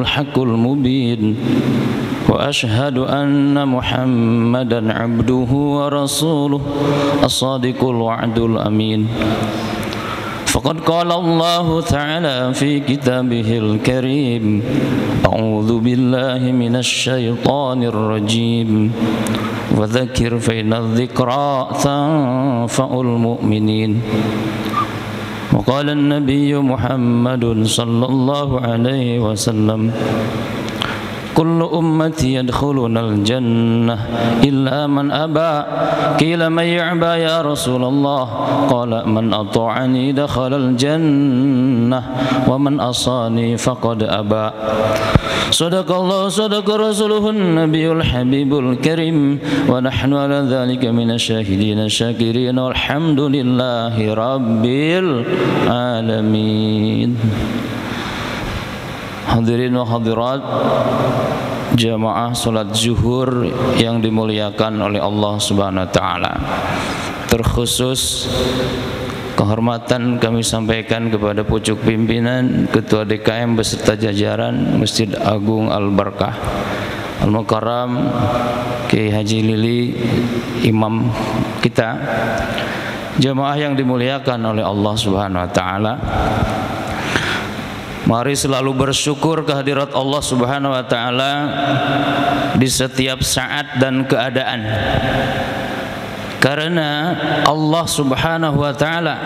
الحق المبين وأشهد أن محمدا عبده ورسوله الصادق الوعد الأمين فقد قال الله تعالى في كتابه الكريم أعوذ بالله من الشيطان الرجيم وذكر فإن الذكرى تنفع المؤمنين وقال النبي محمد صلى الله عليه وسلم كل أمتي يدخلون الجنة إلا من أبى قيل من يأبى يا رسول الله قال من أطاعني دخل الجنة ومن عصاني فقد أبى صدق الله صدق رسوله النبي الحبيب الكريم ونحن على ذلك من الشاهدين الشاكرين والحمد لله رب العالمين. Hadirin wa hadirat jamaah salat zuhur yang dimuliakan oleh Allah Subhanahu wa taala. Terkhusus kehormatan kami sampaikan kepada pucuk pimpinan Ketua DKM beserta jajaran Masjid Agung Al-Barkah Al-Mukarram Kiai Haji Lili, imam kita, jamaah yang dimuliakan oleh Allah Subhanahu wa taala. Mari selalu bersyukur kehadirat Allah Subhanahu wa taala di setiap saat dan keadaan. Karena Allah Subhanahu wa taala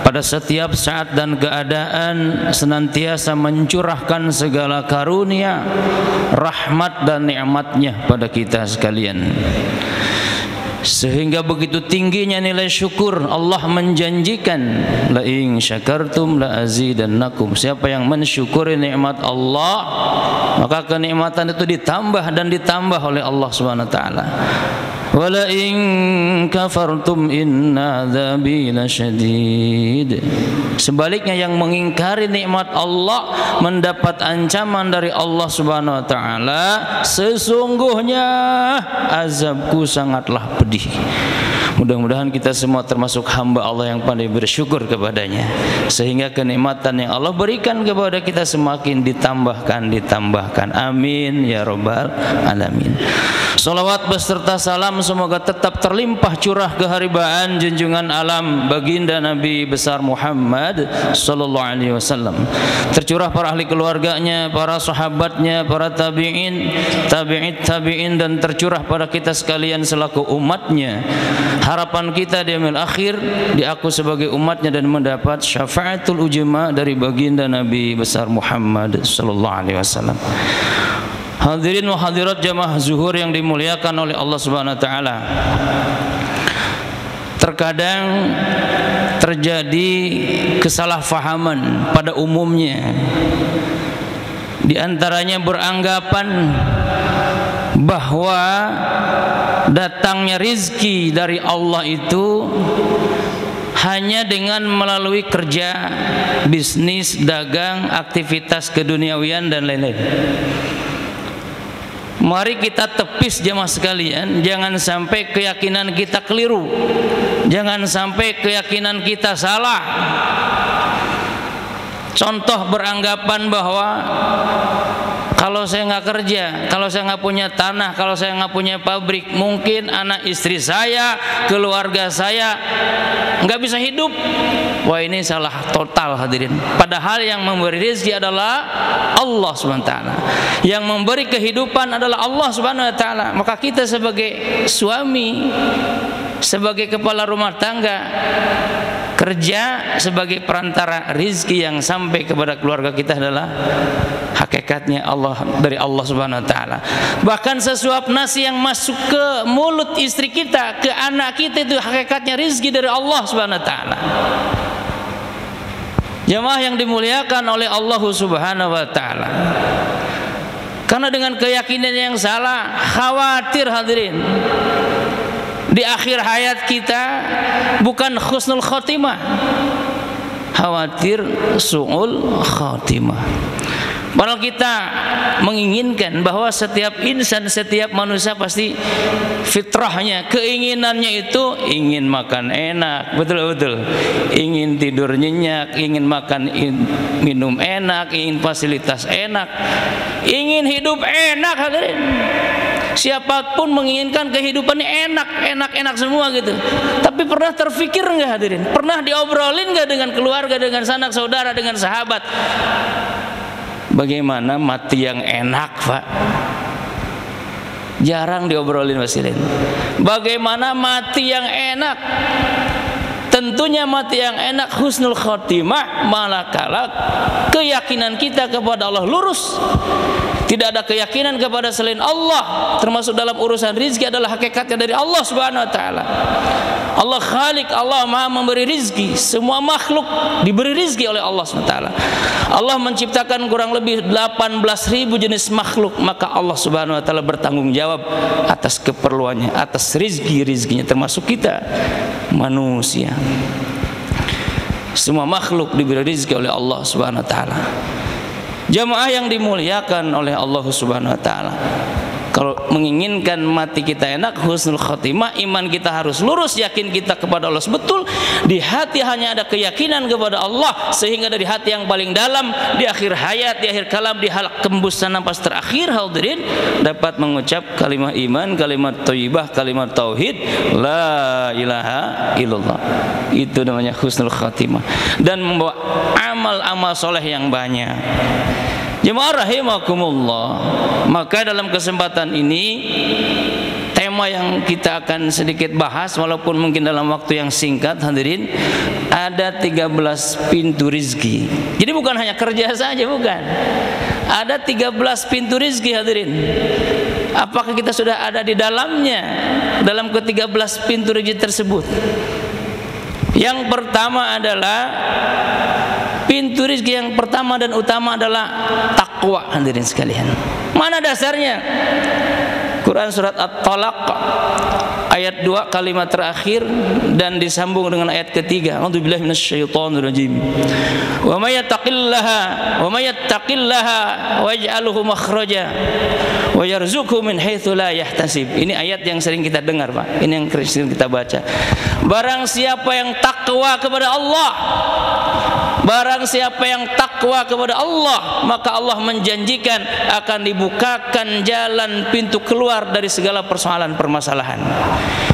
pada setiap saat dan keadaan senantiasa mencurahkan segala karunia, rahmat dan nikmat-Nya pada kita sekalian. Sehingga begitu tingginya nilai syukur, Allah menjanjikan la in syakartum la azidannakum. Siapa yang mensyukuri nikmat Allah, maka kenikmatan itu ditambah dan ditambah oleh Allah Subhanahu wa taala. Wala in kafartum inna adzabi lasyadid. Sebaliknya yang mengingkari nikmat Allah mendapat ancaman dari Allah Subhanahu wa taala, sesungguhnya azabku sangatlah pedih. Mudah-mudahan kita semua termasuk hamba Allah yang pandai bersyukur kepadanya, sehingga kenikmatan yang Allah berikan kepada kita semakin ditambahkan. Amin ya rabbal alamin. Salawat beserta salam semoga tetap terlimpah curah keharibaan junjungan alam baginda Nabi besar Muhammad sallallahu alaihi wasallam, tercurah para ahli keluarganya, para sahabatnya, para tabi'in, tabi'in dan tercurah pada kita sekalian selaku umatnya. Harapan kita di yaumil akhir diaku sebagai umatnya dan mendapat syafaatul ujma dari baginda Nabi besar Muhammad sallallahu alaihi wasallam. Hadirin wa hadirat jamaah zuhur yang dimuliakan oleh Allah Subhanahu wa taala. Terkadang terjadi kesalahpahaman pada umumnya. Di antaranya beranggapan bahwa datangnya rizki dari Allah itu hanya dengan melalui kerja, bisnis, dagang, aktivitas keduniawian dan lain-lain. Mari kita tepis jamaah sekalian, jangan sampai keyakinan kita keliru, jangan sampai keyakinan kita salah. Contoh beranggapan bahwa kalau saya nggak kerja, kalau saya nggak punya tanah, kalau saya nggak punya pabrik, mungkin anak istri saya, keluarga saya nggak bisa hidup. Wah, ini salah total hadirin. Padahal yang memberi rezeki adalah Allah Subhanahu wa taala. Yang memberi kehidupan adalah Allah Subhanahu wa taala. Maka kita sebagai suami, sebagai kepala rumah tangga, kerja sebagai perantara rizki yang sampai kepada keluarga kita adalah hakikatnya Allah, dari Allah Subhanahu wa taala. Bahkan sesuap nasi yang masuk ke mulut istri kita, ke anak kita, itu hakikatnya rizki dari Allah Subhanahu wa taala. Jemaah yang dimuliakan oleh Allah Subhanahu wa taala. Karena dengan keyakinan yang salah, khawatir hadirin, di akhir hayat kita bukan husnul khotimah, khawatir su'ul khotimah. Padahal kita menginginkan bahwa setiap insan, setiap manusia pasti fitrahnya, keinginannya itu ingin makan enak, betul-betul, ingin tidur nyenyak, ingin makan minum enak, ingin fasilitas enak, ingin hidup enak. Hadirin, siapapun menginginkan kehidupannya enak semua gitu. Tapi pernah terfikir nggak hadirin? Pernah diobrolin nggak dengan keluarga, dengan sanak saudara, dengan sahabat? Bagaimana mati yang enak, Pak? Jarang diobrolin wasilin. Bagaimana mati yang enak? Tentunya mati yang enak husnul khotimah, manakala keyakinan kita kepada Allah lurus. Tidak ada keyakinan kepada selain Allah, termasuk dalam urusan rizki adalah hakikatnya dari Allah Subhanahu wa taala. Allah Khalik, Allah Maha memberi rizki. Semua makhluk diberi rizki oleh Allah Subhanahu wa taala. Allah menciptakan kurang lebih 18.000 jenis makhluk, maka Allah Subhanahu wa taala bertanggung jawab atas keperluannya, atas rizkinya, termasuk kita manusia. Semua makhluk diberi rizki oleh Allah Subhanahu wa taala. Jamaah yang dimuliakan oleh Allah Subhanahu wa taala, kalau menginginkan mati kita enak, husnul khotimah, iman kita harus lurus, yakin kita kepada Allah betul. Di hati hanya ada keyakinan kepada Allah, sehingga dari hati yang paling dalam, di akhir hayat, di akhir kalam, di halak kembusan nafas terakhir, hadirin, dapat mengucap kalimat iman, kalimat thayyibah, kalimat tauhid, la ilaha illallah. Itu namanya husnul khotimah, dan membawa amal-amal soleh yang banyak. Jemaah rahimakumullah, maka dalam kesempatan ini tema yang kita akan sedikit bahas, walaupun mungkin dalam waktu yang singkat, hadirin, ada 13 pintu rizki. Jadi bukan hanya kerja saja, bukan. Ada 13 pintu rizki, hadirin. Apakah kita sudah ada di dalamnya, dalam ke-13 pintu rizki tersebut? Yang pertama adalah pintu rizki yang pertama dan utama adalah takwa, hadirin sekalian. Mana dasarnya? Quran surat At-Talaq ayat 2 kalimat terakhir dan disambung dengan ayat ketiga. A'udzubillahi minasyaitonirrajim. Wa may yattaqillaha waj'alhu makhraja wa yarzuqhu min haitsu la yahtasib. Ini ayat yang sering kita dengar, Pak. Ini yang sering kita baca. Barang siapa yang takwa kepada Allah, barang siapa yang takwa kepada Allah, maka Allah menjanjikan akan dibukakan jalan pintu keluar dari segala permasalahan.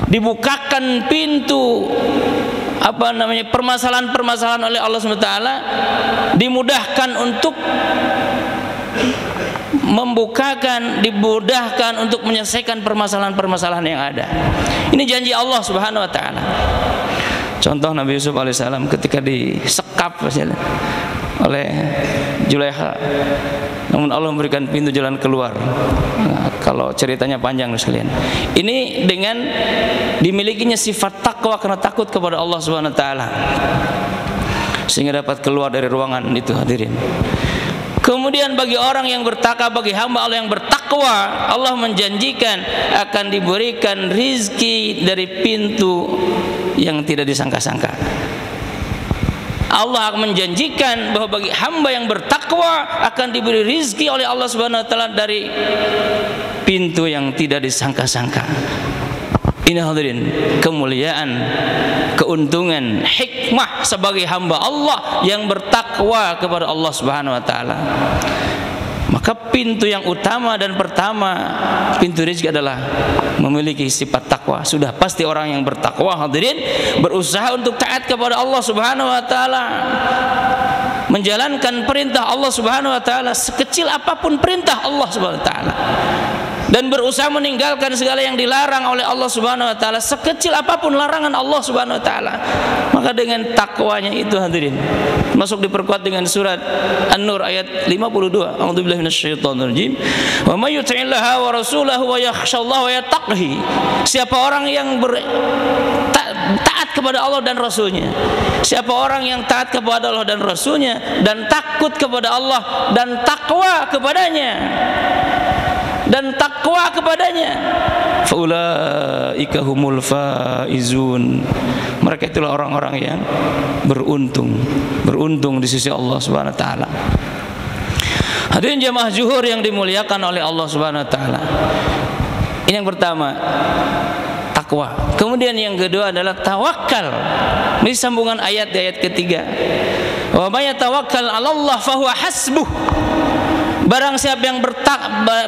Dibukakan pintu permasalahan oleh Allah SWT, dimudahkan untuk dimudahkan untuk menyelesaikan permasalahan yang ada. Ini janji Allah Subhanahu wa taala. Contoh Nabi Yusuf alaihissalam ketika disekap oleh Zulaikha, namun Allah memberikan pintu jalan keluar. Nah, kalau ceritanya panjang sekalian. Ini dengan dimilikinya sifat takwa karena takut kepada Allah Subhanahu wa taala, sehingga dapat keluar dari ruangan itu, hadirin. Kemudian bagi orang yang bertakwa, bagi hamba Allah yang bertakwa, Allah menjanjikan akan diberikan rizki dari pintu yang tidak disangka-sangka. Allah akan menjanjikan bahwa bagi hamba yang bertakwa akan diberi rizki oleh Allah Subhanahu wa taala dari pintu yang tidak disangka-sangka. Ini hadirin, kemuliaan, keuntungan, hikmah sebagai hamba Allah yang bertakwa kepada Allah Subhanahu wa taala. Maka pintu yang utama dan pertama, pintu rezeki adalah memiliki sifat takwa. Sudah pasti orang yang bertakwa, hadirin, berusaha untuk taat kepada Allah Subhanahu wa taala, menjalankan perintah Allah Subhanahu wa taala sekecil apapun perintah Allah Subhanahu wa taala, dan berusaha meninggalkan segala yang dilarang oleh Allah Subhanahu wa taala sekecil apapun larangan Allah Subhanahu wa taala. Maka dengan takwanya itu, hadirin, masuk diperkuat dengan surat An-Nur ayat 52. A'udzubillahi minasyaitonirrajim. Wa may yuti'illaha wa rasulahu wa yakhshallaha wa yattaqhi. Siapa orang yang taat kepada Allah dan Rasulnya, siapa orang yang taat kepada Allah dan Rasulnya dan takut kepada Allah dan takwa kepadanya, faulaika humul faizun. Mereka itulah orang-orang yang beruntung di sisi Allah Subhanahu wa taala. Hadirin jamaah zuhur yang dimuliakan oleh Allah Subhanahu wa taala. Ini yang pertama, takwa. Kemudian yang kedua adalah tawakal. Ini sambungan ayat di ayat ketiga. Wa may yatawakkal 'alallah fahuwa hasbuh. Barang siapa yang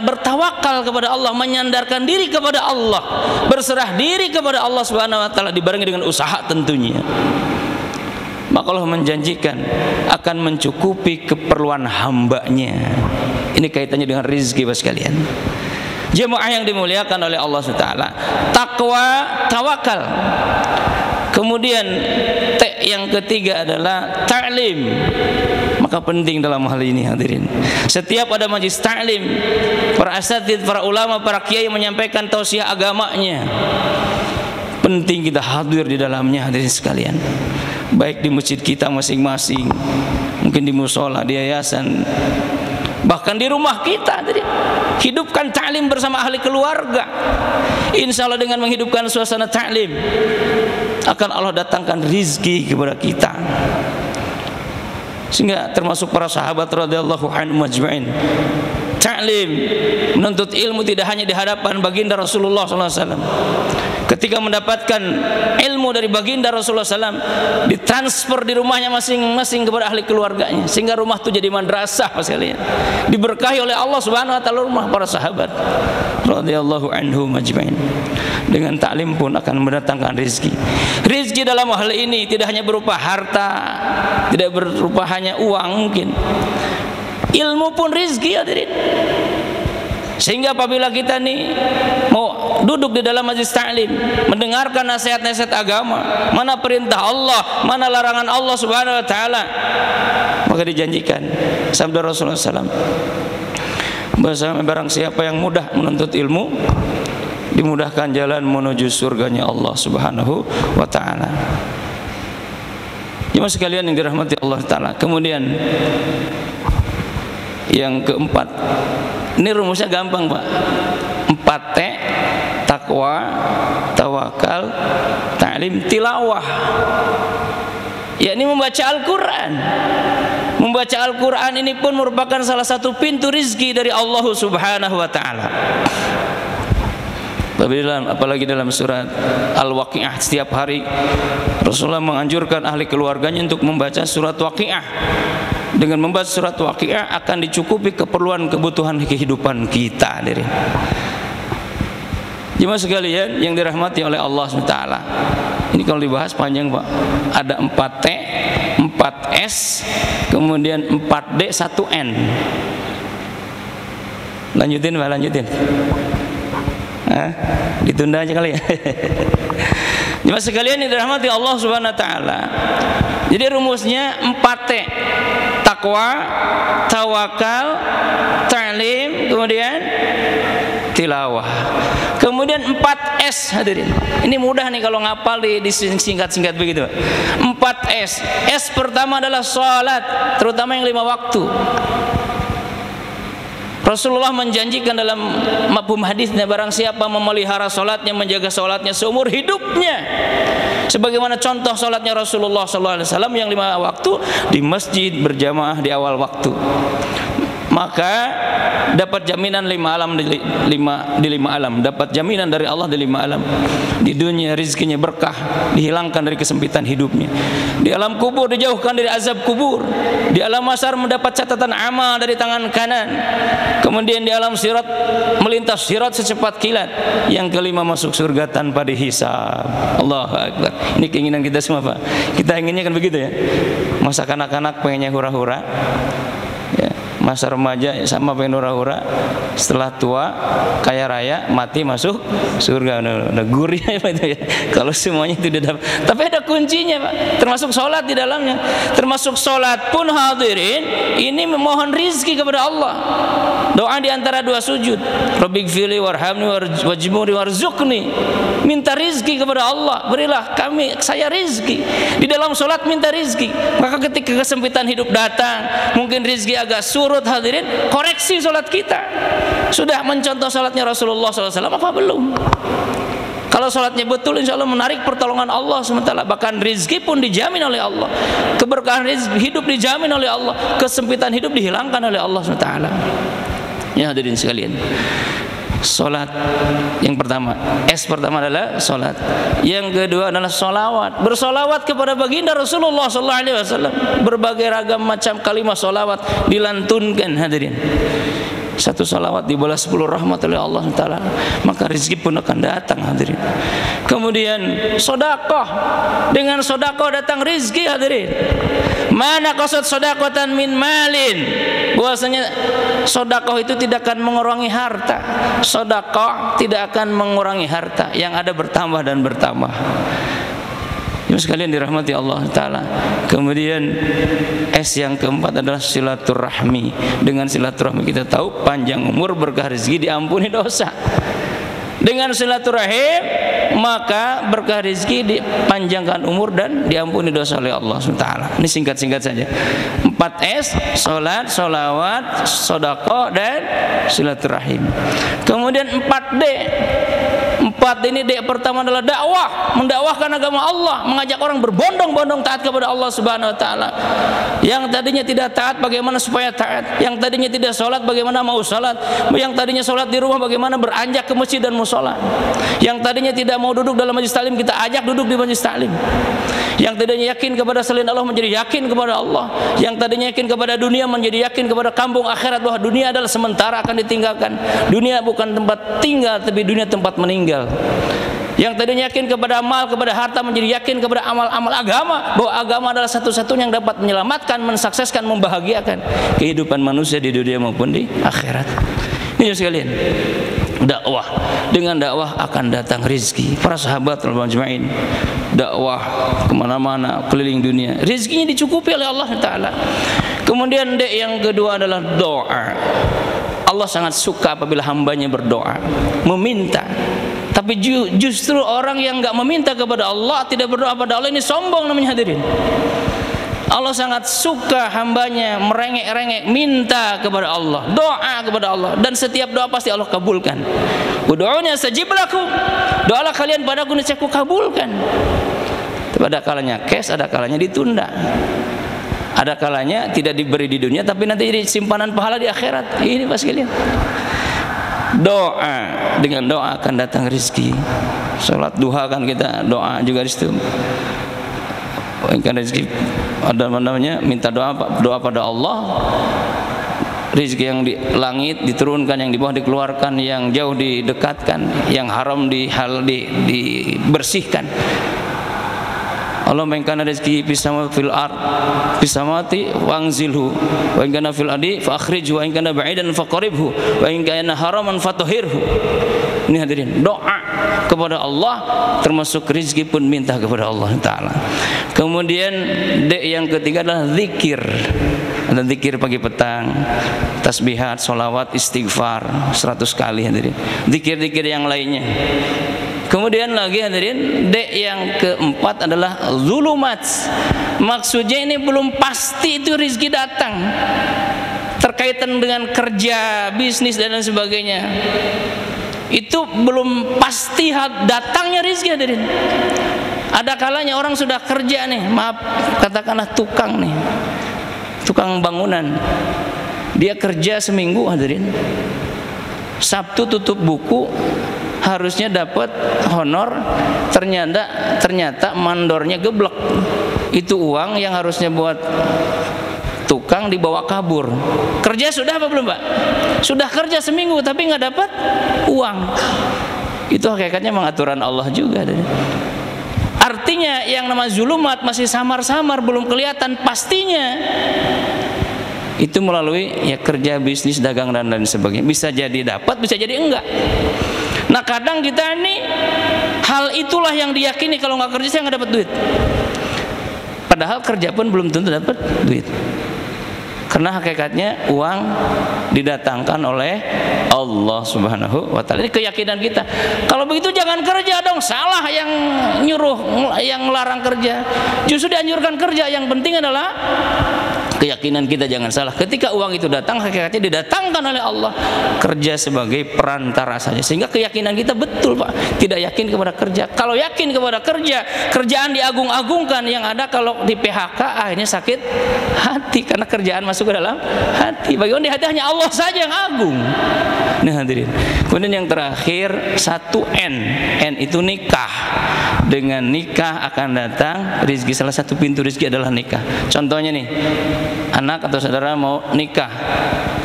bertawakal kepada Allah, menyandarkan diri kepada Allah, berserah diri kepada Allah Subhanahu wa taala, dibarengi dengan usaha tentunya, maka Allah menjanjikan akan mencukupi keperluan hambanya. Ini kaitannya dengan rizki bos kalian. Jemaah yang dimuliakan oleh Allah SWT, takwa, tawakal. Kemudian yang ketiga adalah ta'lim. Maka penting dalam hal ini hadirin, setiap ada majlis ta'lim, para asatidz, para ulama, para kiai menyampaikan tausiah agamanya, penting kita hadir di dalamnya hadirin sekalian. Baik di masjid kita masing-masing, mungkin di musola, di yayasan, bahkan di rumah kita. Jadi hidupkan ta'lim bersama ahli keluarga. Insya Allah dengan menghidupkan suasana ta'lim akan Allah datangkan rizki kepada kita. Sehingga termasuk para sahabat radhiyallahu anhum ajma'in, ta'lim, menuntut ilmu tidak hanya di hadapan baginda Rasulullah SAW. Ketika mendapatkan ilmu dari baginda Rasulullah SAW, ditransfer di rumahnya masing-masing kepada ahli keluarganya, sehingga rumah itu jadi madrasah sekalian. Diberkahi oleh Allah Subhanahu wa taala rumah para sahabat radhiyallahu anhum ajma'in. Dengan taklim pun akan mendatangkan rizki. Rizki dalam hal ini tidak hanya berupa harta, tidak berupa hanya uang mungkin. Ilmu pun rizki hadirin. Sehingga apabila kita nih mau duduk di dalam majlis ta'lim, mendengarkan nasihat-nasihat agama, mana perintah Allah, mana larangan Allah Subhanahu wa taala, maka dijanjikan sabda Rasulullah SAW, bahwa barang siapa yang mudah menuntut ilmu, dimudahkan jalan menuju surganya Allah Subhanahu wa taala. Jemaah sekalian yang dirahmati Allah taala. Kemudian yang keempat, ini rumusnya gampang Pak, 4T: takwa, tawakal, ta'lim, tilawah. Yakni membaca Al-Quran. Membaca Al-Quran ini pun merupakan salah satu pintu rizki dari Allah Subhanahu wa ta'ala. Apalagi dalam surat Al-Waqi'ah, setiap hari Rasulullah menganjurkan ahli keluarganya untuk membaca surat Waqi'ah. Dengan membaca surat Waqi'ah akan dicukupi keperluan kebutuhan kehidupan kita. Jemaah sekalian yang dirahmati oleh Allah SWT, ini kalau dibahas panjang Pak. Ada 4T, 4S, kemudian 4D, 1N. Lanjutin Pak, lanjutin. Ditunda aja kali ya. Jemaah sekalian yang dirahmati Allah Subhanahu wa taala. Jadi rumusnya 4T: takwa, tawakal, ta'lim, kemudian tilawah. Kemudian 4S hadirin. Ini mudah nih kalau ngapal di singkat-singkat begitu. 4S. S pertama adalah salat, terutama yang 5 waktu. Rasulullah menjanjikan dalam mafhum hadisnya, barang siapa memelihara salatnya, menjaga salatnya seumur hidupnya, sebagaimana contoh salatnya Rasulullah SAW yang 5 waktu di masjid berjamaah di awal waktu, maka dapat jaminan 5 alam di 5 alam, dapat jaminan dari Allah di 5 alam. Di dunia rizkinya berkah, dihilangkan dari kesempitan hidupnya. Di alam kubur dijauhkan dari azab kubur. Di alam mahsyar mendapat catatan amal dari tangan kanan. Kemudian di alam sirat melintas sirat secepat kilat. Yang kelima masuk surga tanpa dihisab. Allahu Akbar. Ini keinginan kita semua Pak. Kita inginnya kan begitu ya. Masa kanak-kanak pengennya hura-hura, ya. Masa remaja sama pengen hura-hura, setelah tua kaya raya mati masuk surga. Udah gurih itu ya. Kalau semuanya itu tidak dapat. Tapi ada kuncinya Pak, termasuk sholat di dalamnya. Termasuk sholat pun hadirin ini memohon rizki kepada Allah. Doa di antara 2 sujud, Rabbighfirli warhamni wajburni warzuqni. Minta rizki kepada Allah, berilah saya rizki. Di dalam sholat minta rizki. Maka ketika kesempitan hidup datang, mungkin rizki agak surut hadirin, koreksi sholat kita. Sudah mencontoh sholatnya Rasulullah SAW apa belum? Kalau sholatnya betul, insya Allah menarik pertolongan Allah SWT. Bahkan rizki pun dijamin oleh Allah, keberkahan hidup dijamin oleh Allah, kesempitan hidup dihilangkan oleh Allah SWT. Ya hadirin sekalian, sholat yang pertama, pertama adalah sholat. Yang kedua adalah sholawat, bersolawat kepada baginda Rasulullah SAW. Berbagai ragam macam kalimat sholawat dilantunkan hadirin. Satu salawat dibalas 10 rahmat oleh Allah Ta'ala, maka rezeki pun akan datang hadirin. Kemudian sodakoh, dengan sodakoh datang rezeki hadirin. Mana qasad sodakotan min malin, bahwasanya sodakoh itu tidak akan mengurangi harta. Sodakoh tidak akan mengurangi harta, yang ada bertambah dan bertambah. Sekalian dirahmati Allah Ta'ala. Kemudian yang keempat adalah silaturahmi. Dengan silaturahmi kita tahu panjang umur, berkah rezeki, diampuni dosa. Dengan silaturahim maka berkah rezeki, dipanjangkan umur dan diampuni dosa oleh Allah SWT. Ini singkat-singkat saja. 4S, sholat, sholawat, sodako dan silaturahim. Kemudian 4D. 4 ini D pertama adalah dakwah, mendakwahkan agama Allah, mengajak orang berbondong-bondong taat kepada Allah Subhanahu wa taala. Yang tadinya tidak taat bagaimana supaya taat, yang tadinya tidak sholat bagaimana mau sholat, yang tadinya sholat di rumah bagaimana beranjak ke masjid dan musola, yang tadinya tidak mau duduk dalam majlis taklim kita ajak duduk di majlis taklim, yang tadinya yakin kepada selain Allah menjadi yakin kepada Allah, yang tadinya yakin kepada dunia menjadi yakin kepada kampung akhirat, bahwa dunia adalah sementara akan ditinggalkan, dunia bukan tempat tinggal tapi dunia tempat meninggal. Yang tadinya yakin kepada amal, kepada harta menjadi yakin kepada amal-amal agama, bahwa agama adalah satu-satunya yang dapat menyelamatkan, mensukseskan, membahagiakan kehidupan manusia di dunia maupun di akhirat. Ini sekalian, dakwah, dengan dakwah akan datang rezeki. Para sahabat al-majma'in dakwah kemana-mana, keliling dunia, rezekinya dicukupi oleh Allah Ta'ala. Kemudian yang kedua adalah doa. Allah sangat suka apabila hambanya berdoa, meminta. Tapi justru orang yang enggak meminta kepada Allah, tidak berdoa pada Allah, ini sombong namanya hadirin. Allah sangat suka hambanya merengek-rengek, minta kepada Allah, doa kepada Allah, dan setiap doa pasti Allah kabulkan. Ud'uni astajib lakum, doalah kalian padaku niscaya aku kabulkan. Pada kalanya cash, ada kalanya ditunda, ada kalanya tidak diberi di dunia tapi nanti jadi simpanan pahala di akhirat. Ini pas kalian. Doa, dengan doa akan datang rezeki. Salat duha kan kita doa juga di situ. Kan rezeki ada namanya minta doa pada Allah. Rezeki yang di langit diturunkan, yang di bawah dikeluarkan, yang jauh didekatkan, yang haram dibersihkan. Allah mengkana rezeki pisama fil ard pisamati wangzilhu wa in kana fil adi fa akhrijhu wa in kana ba'idan faqribhu wa in kana haraman fatahhirhu. Ini hadirin, doa kepada Allah termasuk rezeki pun minta kepada Allah Ta'ala. Kemudian yang ketiga adalah zikir. Ada zikir pagi petang, tasbihat, sholawat, istighfar 100 kali hadirin. Zikir-zikir yang lainnya. Kemudian lagi hadirin, yang keempat adalah zulumat. Maksudnya ini belum pasti itu rezeki datang, terkaitan dengan kerja, bisnis dan lain sebagainya. Itu belum pasti datangnya rezeki hadirin. Ada kalanya orang sudah kerja nih, maaf katakanlah tukang nih, tukang bangunan, dia kerja seminggu hadirin, Sabtu tutup buku, harusnya dapat honor, ternyata mandornya geblek. Itu uang yang harusnya buat tukang dibawa kabur. Kerja sudah apa belum Pak? Sudah kerja seminggu tapi nggak dapat uang. Itu hakikatnya mengaturan Allah juga. Artinya yang nama zulumat masih samar-samar, belum kelihatan pastinya. Itu melalui ya kerja, bisnis, dagang dan lain sebagainya. Bisa jadi dapat, bisa jadi enggak. Nah kadang kita ini hal itulah yang diyakini, kalau nggak kerja saya nggak dapat duit. Padahal kerja pun belum tentu dapat duit. Karena hakikatnya uang didatangkan oleh Allah Subhanahu wa Ta'ala. Ini keyakinan kita. Kalau begitu jangan kerja dong. Salah yang nyuruh, yang larang kerja. Justru dianjurkan kerja. Yang penting adalah Keyakinan kita jangan salah. Ketika uang itu datang, hakikatnya didatangkan oleh Allah, kerja sebagai perantara saja. Sehingga keyakinan kita betul, Pak. Tidak yakin kepada kerja. Kalau yakin kepada kerja, kerjaan diagung-agungkan, yang ada kalau di PHK akhirnya sakit hati karena kerjaan masuk ke dalam hati. Bagaimana di hati hanya Allah saja yang agung. Nah, hadirin. Kemudian yang terakhir, 1N. N itu nikah. Dengan nikah akan datang rizki. Salah satu pintu rizki adalah nikah. Contohnya nih, anak atau saudara mau nikah,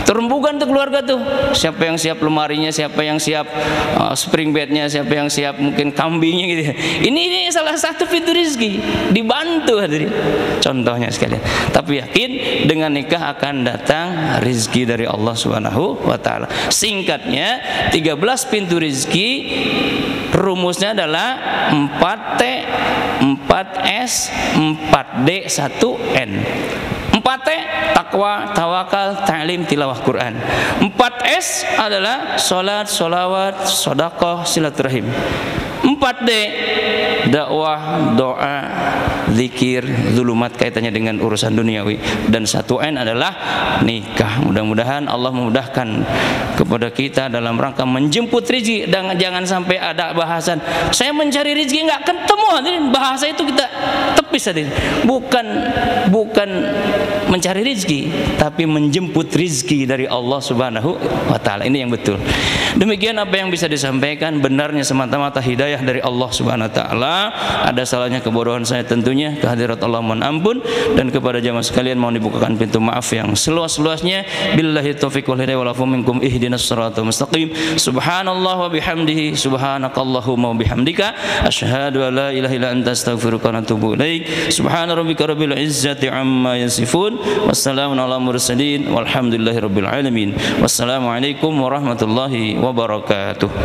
terembukan tuh keluarga tuh. Siapa yang siap lemarinya, siapa yang siap spring bednya, siapa yang siap mungkin kambingnya gitu. Ini salah satu pintu rizki. Dibantu hadirin. Contohnya sekalian. Tapi yakin dengan nikah akan datang rizki dari Allah Subhanahu wa taala. Singkatnya 13 pintu rizki. Rumusnya adalah 4T, 4S, 4D, 1N. 4T, takwa, tawakal, ta'lim, tilawah Quran. 4S adalah salat, sholawat, sedekah, silaturahim. 4D, dakwah, doa, zikir, zulumat kaitannya dengan urusan duniawi. Dan 1N adalah nikah. Mudah-mudahan Allah memudahkan kepada kita dalam rangka menjemput rezeki. Dan jangan sampai ada bahasan saya mencari rezeki nggak ketemu, hadirin. Bahasa itu kita tepis, hadirin. Bukan mencari rezeki, tapi menjemput rezeki dari Allah Subhanahu wa taala. Ini yang betul. Demikian apa yang bisa disampaikan, benarnya semata-mata hidayah dari Allah Subhanahu wa taala. Ada salahnya kebodohan saya tentunya, kehadirat Allah mohon ampun, dan kepada jamaah sekalian mohon dibukakan pintu maaf yang seluas-luasnya. Billahi taufiq wal hidayah wal afu minkum, ihdinas siratal mustaqim. Subhanallah wa bihamdihi, subhanakallahumma wa bihamdika, asyhadu an la ilaha illa anta, astaghfiruka wa atubu ilaik. Subhana rabbika rabbil izzati amma yasifun, wassalamun ala mursalin, walhamdulillahi rabbil alamin. Wassalamualaikum warahmatullahi wabarakatuh.